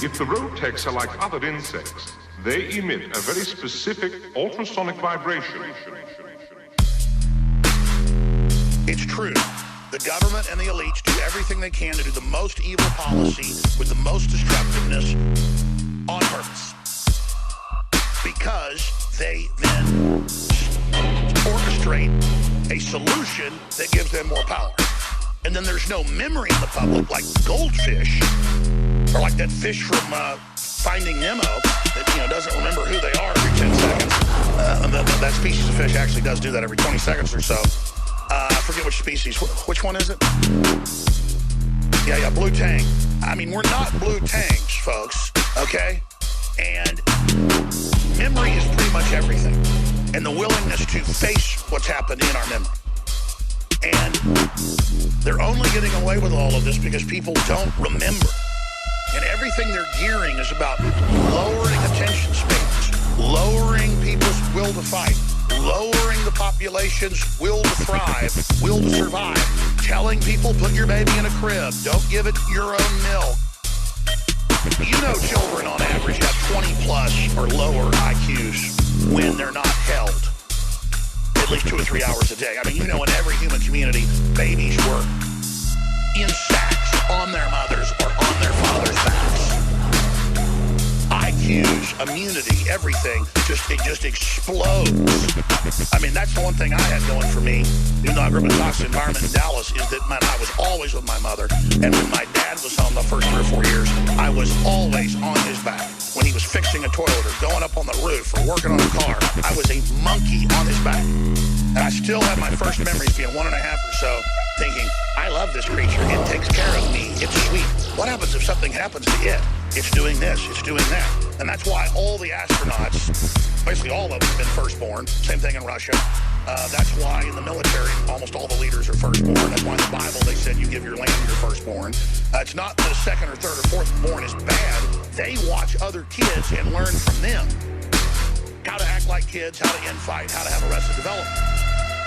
If the Roteks are like other insects, they emit a very specific ultrasonic vibration. It's true. The government and the elites do everything they can to do the most evil policy with the most destructiveness on purpose. Because they then orchestrate a solution that gives them more power. And then there's no memory in the public, like goldfish, or like that fish from Finding Nemo that doesn't remember who they are every 10 seconds. That species of fish actually does do that every 20 seconds or so. I forget which species. Which one is it? Yeah, blue tang. I mean, we're not blue tangs, folks, okay? And memory is pretty much everything. And the willingness to face what's happened in our memory. And they're only getting away with all of this because people don't remember. And everything they're gearing is about lowering attention spans, lowering people's will to fight, lowering the population's will to thrive, will to survive, telling people put your baby in a crib, don't give it your own milk. You know children on average have 20 plus or lower IQs when they're not held at least 2 or 3 hours a day. I mean, in every human community, babies were in sacks on their mothers or on their fathers' backs. IQs, immunity, everything, it just explodes. I mean, that's the one thing I had going for me, even though I grew up in a toxic environment in Dallas, is that, man, I was always with my mother. And when my dad was home the first 3 or 4 years, I was always on his back. When he was fixing a toilet or going up on the roof or working on a car, I was a monkey on his back. And I still have my first memories being 1.5 or so, thinking, I love this creature. It takes care of me. It's sweet. What happens if something happens to it? It's doing this. It's doing that. And that's why all the astronauts, basically all of them, have been firstborn. Same thing in Russia. That's why in the military, almost all the leaders are firstborn. That's why in the Bible they said you give your land to your firstborn. It's not the second or third or fourth born is bad. They watch other kids and learn from them. How to act like kids, how to infight, how to have arrested development.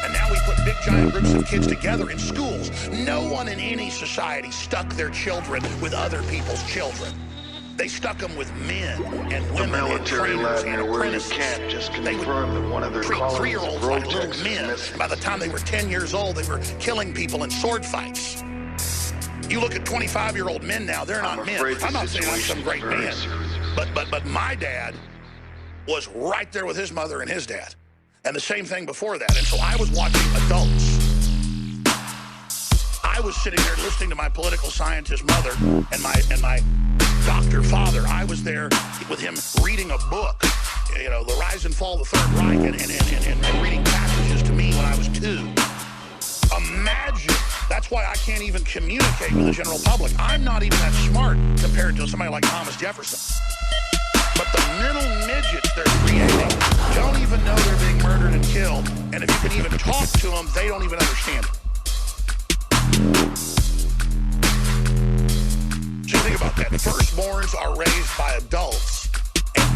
And now we put big giant groups of kids together in schools. No one in any society stuck their children with other people's children. They stuck them with men and women and trainers and apprentices. Can't just they would that one of their treat 3-year-olds like little men. missing. By the time they were 10 years old, they were killing people in sword fights. You look at 25-year-old men now, they're not men. I'm not saying I'm some great man, but my dad was right there with his mother and his dad. And the same thing before that. And so I was watching adults. I was sitting there listening to my political scientist mother and my doctor father. I was there with him reading a book, The Rise and Fall of the Third Reich, and reading passages to me when I was 2. Imagine. That's why I can't even communicate with the general public. I'm not even that smart compared to somebody like Thomas Jefferson. But the mental midgets they're creating don't even know they're being murdered and killed. And if you can even talk to them, they don't even understand it. So think about that. Firstborns are raised by adults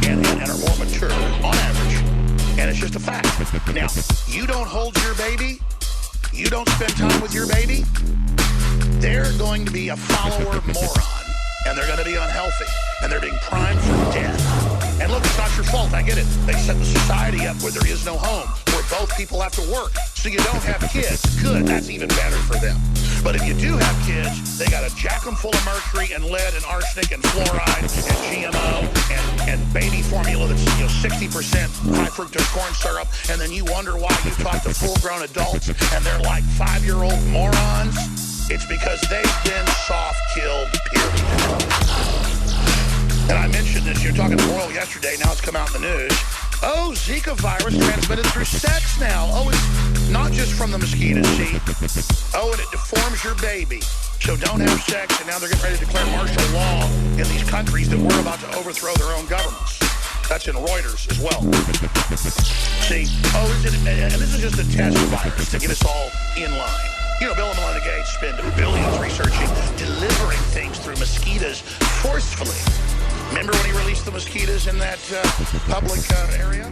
and are more mature on average. And it's just a fact. Now, you don't hold your baby, you don't spend time with your baby, they're going to be a follower moron. And they're going to be unhealthy. And they're being primed for death. And look, it's not your fault. I get it. They set the society up where there is no home, where both people have to work. So you don't have kids. Good. That's even better for them. But if you do have kids, they got to jack them full of mercury and lead and arsenic and fluoride and GMO and baby formula that's 60% high fructose corn syrup. And then you wonder why you talk to full-grown adults and they're like 5-year-old morons. It's because they've been soft-killed, period. And I mentioned this, you're talking to Royal yesterday, now it's come out in the news. Oh, Zika virus transmitted through sex now. Oh, it's not just from the mosquitoes, see? Oh, and it deforms your baby. So don't have sex, and now they're getting ready to declare martial law in these countries that we're about to overthrow their own governments. That's in Reuters as well. See, and this is just a test virus to get us all in line. Bill and Melinda Gates spend billions researching delivering things through mosquitoes forcefully. Remember when he released the mosquitoes in that public area?